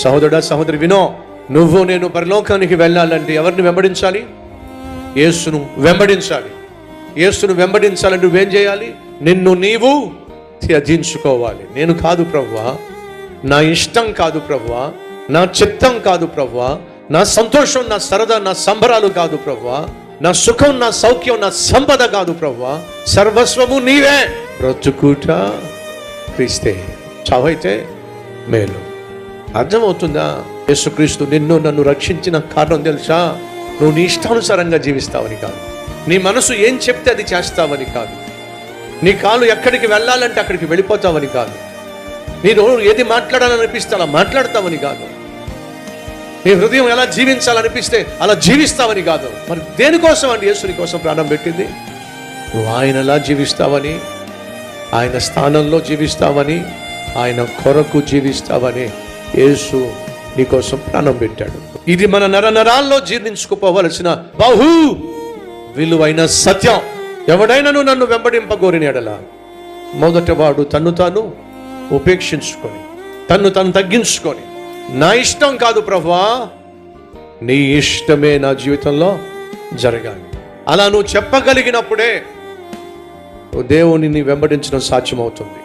సహోదరుడా, సహోదరి వినో, నువ్వు నేను పరలోకానికి వెళ్ళాలంటే ఎవరిని వెంబడించాలి? యేసును వెంబడించాలి. యేసును వెంబడించాలంటే నువ్వేం చేయాలి? నిన్ను నీవు త్యజించుకోవాలి. నేను కాదు ప్రభువా, నా ఇష్టం కాదు ప్రభువా, నా చిత్తం కాదు ప్రభువా, నా సంతోషం, నా సరదా, నా సంబరాలు కాదు ప్రభువా, నా సుఖం, నా సౌఖ్యం, నా సంపద కాదు ప్రభువా, సర్వస్వము నీవే. బ్రతుకుట క్రీస్తే, చావైతే మేలు. అర్థమవుతుందా? యేసుక్రీస్తు నిన్ను నన్ను రక్షించిన కారణం తెలుసా? నువ్వు నీ ఇష్టానుసారంగా జీవిస్తావని కాదు, నీ మనసు ఏం చెప్తే అది చేస్తావని కాదు, నీ కాలు ఎక్కడికి వెళ్ళాలంటే అక్కడికి వెళ్ళిపోతావని కాదు, నేను ఏది మాట్లాడాలనిపిస్తే అలా మాట్లాడతావని కాదు, నీ హృదయం ఎలా జీవించాలనిపిస్తే అలా జీవిస్తావని కాదు. మరి దేనికోసం అండి యేసు నీ కోసం ప్రాణం పెట్టింది? నువ్వు ఆయనలా జీవిస్తావని, ఆయన స్థానంలో జీవిస్తావని, ఆయన కొరకు జీవిస్తావని యేసు నీ కోసం ప్రాణం పెట్టాడు. ఇది మన నరాల్లో జీర్ణించుకుపోవలసిన బహు విలువైన సత్యం. ఎవడైనాను నన్ను వెంబడింపగోరిన ఎడల మొదట వాడు తన్ను తాను ఉపేక్షించుకొని, తన్ను తాను తగ్గించుకొని, నా ఇష్టం కాదు ప్రభువా, నీ ఇష్టమే నా జీవితంలో జరగాలి, అలా నువ్వు చెప్పగలిగినప్పుడే దేవునిని వెంబడించడం సాధ్యమవుతుంది.